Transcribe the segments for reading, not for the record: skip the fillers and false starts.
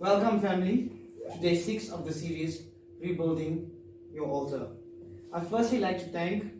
Welcome, family, to day 6 of the series, Rebuilding Your Altar. I'd firstly like to thank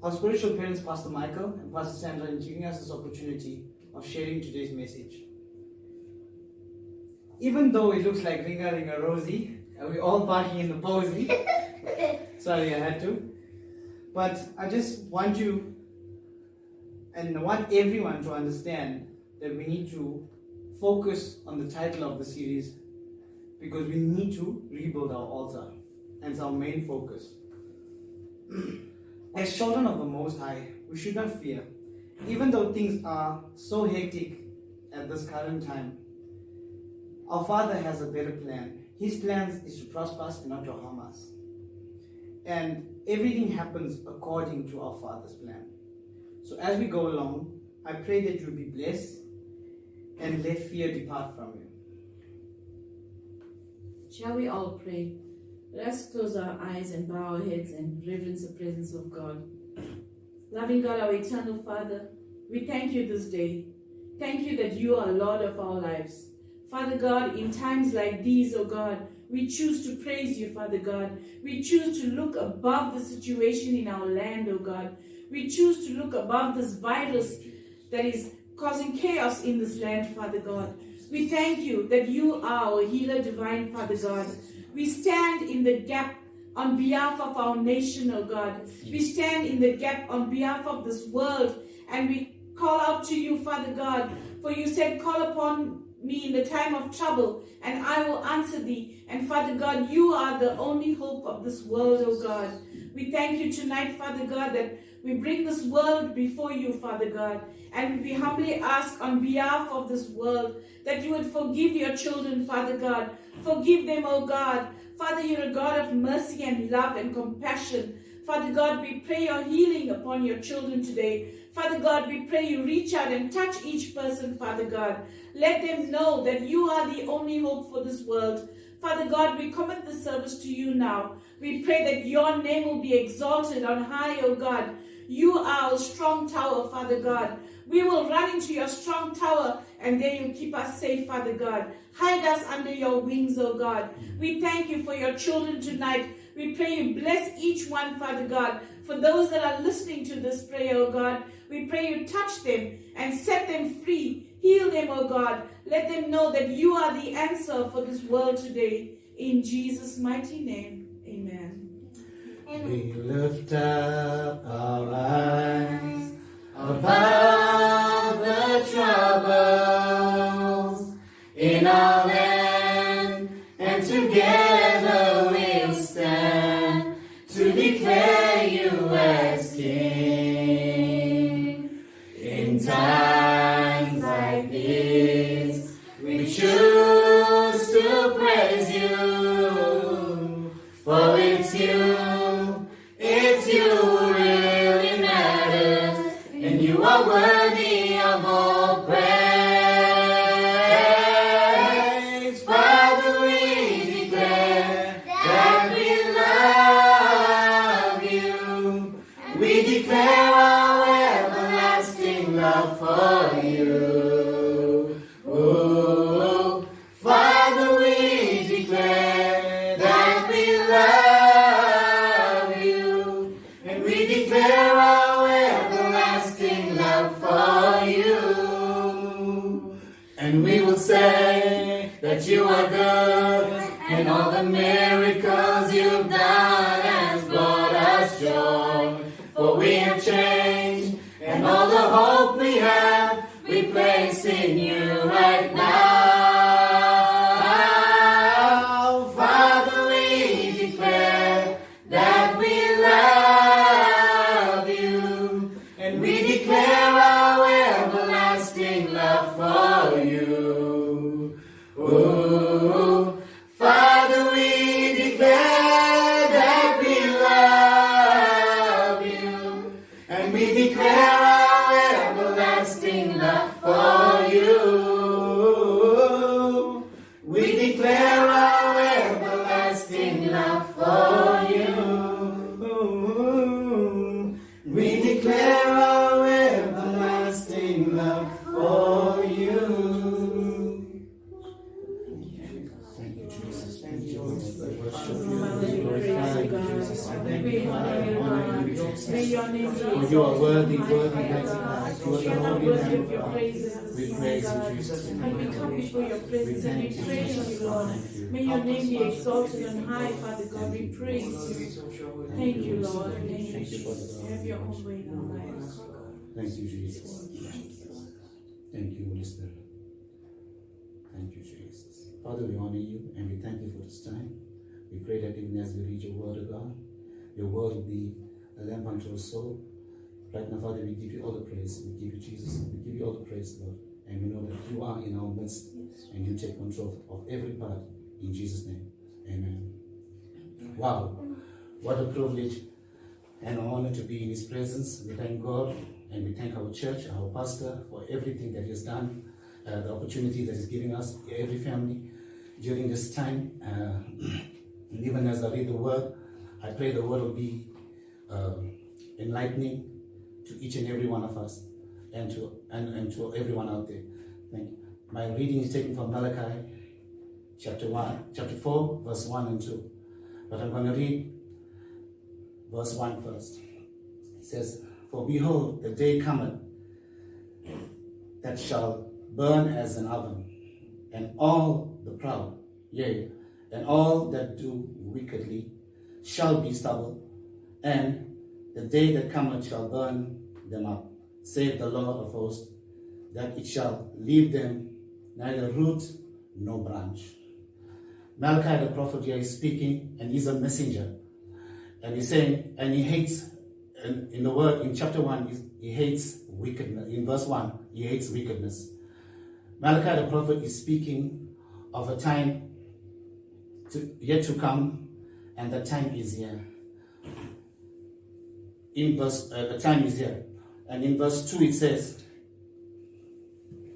our spiritual parents, Pastor Michael and Pastor Sandra, in giving us this opportunity of sharing today's message. Even though it looks like Ringa Ringa Rosie, and we're all barking in the posy, sorry I had to, but I just want you and I want everyone to understand that we need to focus on the title of the series, because we need to rebuild our altar, and it's our main focus. As children of the Most High, we should not fear. Even though things are so hectic at this current time, our Father has a better plan. His plan is to prosper us and not to harm us. And everything happens according to our Father's plan. So as we go along, I pray that you'll be blessed and let fear depart from you. Shall we all pray? Let us close our eyes and bow our heads and reverence the presence of God. Loving God, our eternal Father, we thank you this day. Thank you that you are Lord of our lives. Father God, in times like these, oh God, we choose to praise you, Father God. We choose to look above the situation in our land, oh God. We choose to look above this virus that is causing chaos in this land, Father God. We thank you that you are our healer divine, Father God. We stand in the gap on behalf of our nation, oh God. We stand in the gap on behalf of this world, and we call out to you, Father God, for you said, call upon me in the time of trouble, and I will answer thee. And Father God, you are the only hope of this world, oh God. We thank you tonight, Father God, that we bring this world before you, Father God, and we humbly ask on behalf of this world that you would forgive your children, Father God. Forgive them, oh God. Father, you're a God of mercy and love and compassion. Father God, we pray your healing upon your children today. Father God, we pray you reach out and touch each person, Father God. Let them know that you are the only hope for this world. Father God, we commit the service to you now. We pray that your name will be exalted on high, O God. You are our strong tower, Father God. We will run into your strong tower, and there you keep us safe, Father God. Hide us under your wings, O God. We thank you for your children tonight. We pray you bless each one, Father God. For those that are listening to this prayer, O God, we pray you touch them and set them free. Heal them, O God. Let them know that you are the answer for this world today. In Jesus' mighty name, amen. We lift up our eyes above the troubles in our land, and together we'll stand to declare you as King. In times like this, we choose to praise you, for it's you who really matters, and you are worthy of all praise. Father, we declare that we love you. We declare our everlasting love for you. Oh, Father, we declare that we love you, and we declare our everlasting love for you. And we will say that you are good, and all the miracles you've done has brought us joy. For we have changed, and all the hope we have, we place in you right now. Father, we declare that we love you, and we declare our everlasting love for you. Oh, Father, we declare that we love you, and we declare our everlasting love for you. We declare our everlasting love for you. We declare our everlasting love for you. May your name be For you are worthy, worthy, mighty God. You are the holy worthy Lamb of of your God. praises. We praise you, Jesus. And we come before your presence and we praise you, Lord. Thank you. May your name be exalted on high, Father God. We praise you. Thank you, Lord. Thank you, Thank you, Father Jesus. God. Have your own way in our lives. Thank you, Jesus. Thank you, Holy Spirit. Thank you, Jesus. Father, we honor you and we thank you for this time. We pray that even as we read your word, O God, your word will be a lamp unto our soul. Right now, Father, we give you all the praise. We give you Jesus. We give you all the praise, Lord. And we know that you are in our midst and you take control of every part. In Jesus' name, amen. Wow. What a privilege and an honor to be in his presence. We thank God and we thank our church, our pastor, for everything that he has done, the opportunity that he's giving us, every family, during this time. And even as I read the word, I pray the word will be enlightening to each and every one of us and to everyone out there. Thank you. My reading is taken from Malachi chapter 4, verse 1 and 2. But I'm going to read verse 1 first. It says, "For behold, the day cometh that shall burn as an oven, and all the proud, yea, and all that do wickedly shall be stubble, and the day that cometh shall burn them up, saith the Lord of hosts, that it shall leave them neither root nor branch." Malachi the prophet here is speaking, and he's a messenger. And he's saying, and he hates, and in the word, in chapter 1, he hates wickedness. In verse 1, he hates wickedness. Malachi the prophet is speaking of a time yet to come, and the time is here. The time is here. And in verse 2 it says,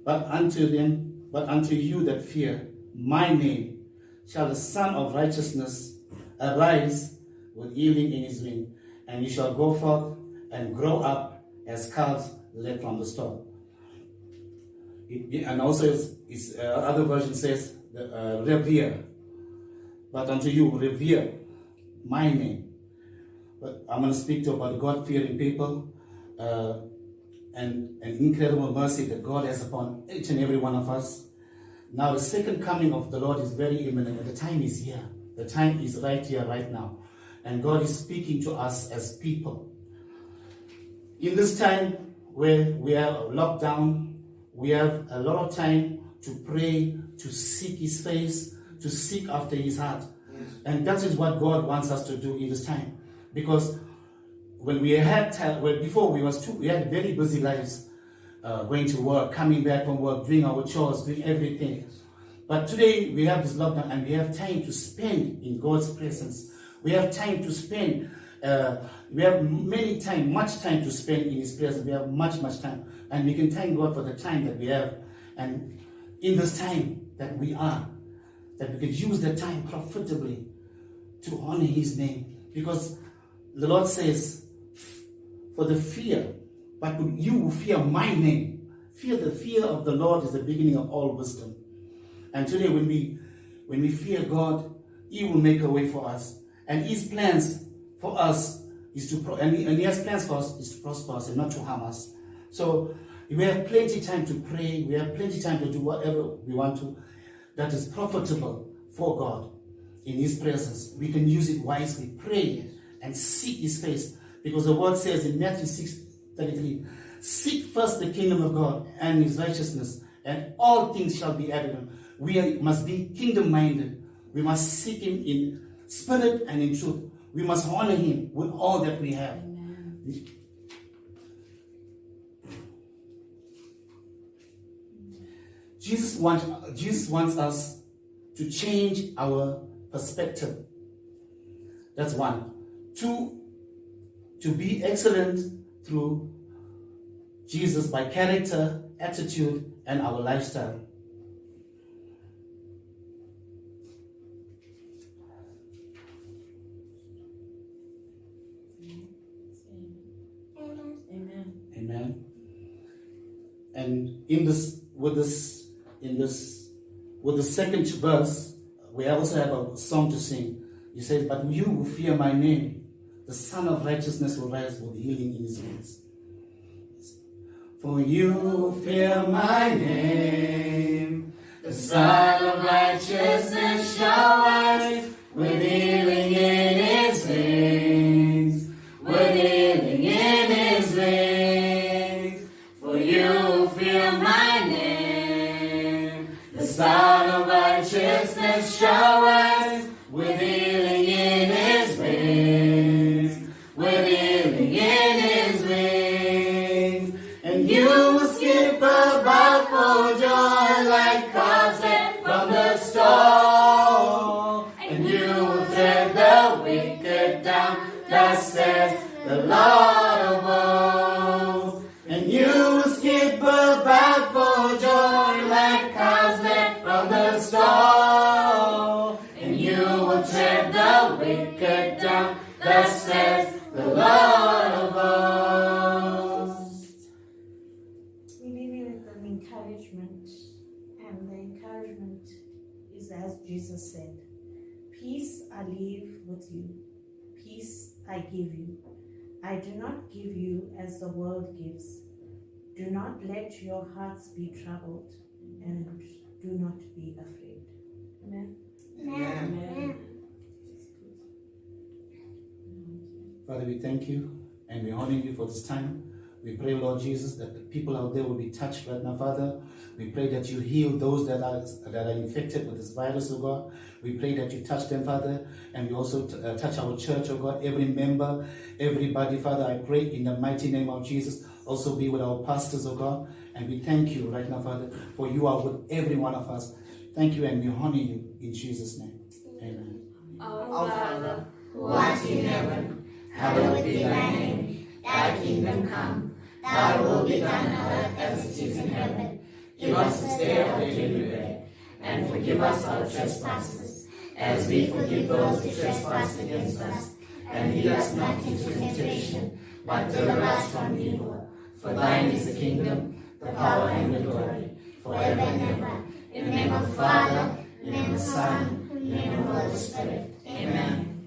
But unto you that fear my name shall the Son of Righteousness arise with healing in his wing, and he shall go forth and grow up as calves led from the stall. And also, other version says, revere. But unto you, revere my name. But I'm going to speak about God-fearing people and an incredible mercy that God has upon each and every one of us. Now, the second coming of the Lord is very imminent, and the time is here. The time is right here, right now. And God is speaking to us as people. In this time where we are locked down, we have a lot of time to pray, to seek his face, to seek after his heart. Yes. And that is what God wants us to do in this time. Because when we had before we had very busy lives, going to work, coming back from work, doing our chores, doing everything. But today we have this lockdown and we have time to spend in God's presence. We have time to spend. We have much time to spend in his presence. We have much time. And we can thank God for the time that we have. And in this time that we are, that we could use the time profitably to honor his name. Because the Lord says, for the fear, but you will fear my name. The fear of the Lord is the beginning of all wisdom. And today when we fear God, he will make a way for us. And his plans for us is and he has plans for us is to prosper us and not to harm us. So we have plenty time to pray. We have plenty time to do whatever we want to that is profitable for God in his presence. We can use it wisely. Pray and seek his face. Because the word says in Matthew 6:33, seek first the kingdom of God and his righteousness, and all things shall be added. We must be kingdom-minded. We must seek him in spirit and in truth. We must honor him with all that we have. Amen. Jesus wants us to change our perspective. That's one. Two, to be excellent through Jesus by character, attitude, and our lifestyle. Amen. Amen. And with the second verse, we also have a song to sing. He says, but you who fear my name, the Son of Righteousness will rise with healing in his wings. For you who fear my name, the Son of Righteousness shall rise with healing in his wings, with healing in his wings. For you who fear my name, the Son of Righteousness shall rise with healing in his wings, with healing in his wings. And you will skip about for joy like calves led from the stall. And you will tread the wicked down, thus says the Lord of hosts. And you will skip about for joy like calves led from the stall. And you will tread the wicked down, thus says the Lord of hosts. We leave you with an encouragement, and the encouragement is as Jesus said, peace I leave with you, peace I give you. I do not give you as the world gives. Do not let your hearts be troubled, and do not be afraid. Amen. Amen. Father, we thank you and we honor you for this time. We pray, Lord Jesus, that the people out there will be touched right now, Father. We pray that you heal those that are infected with this virus, oh God. We pray that you touch them, Father, and we also touch our church, oh God, every member, everybody, Father. I pray in the mighty name of Jesus. Also be with our pastors, oh God. And we thank you right now, Father, for you are with every one of us. Thank you and we honor you in Jesus' name. Amen. Our Father, who art in heaven, hallowed be thy name. Thy kingdom come, thy will be done on earth as it is in heaven. Give us this day our daily bread, and forgive us our trespasses, as we forgive those who trespass against us. And lead us not into temptation, but deliver us from evil. For thine is the kingdom, the power, and the glory, forever and ever. In the name of the Father, in the name of the Son, in the name of the Holy Spirit. Amen.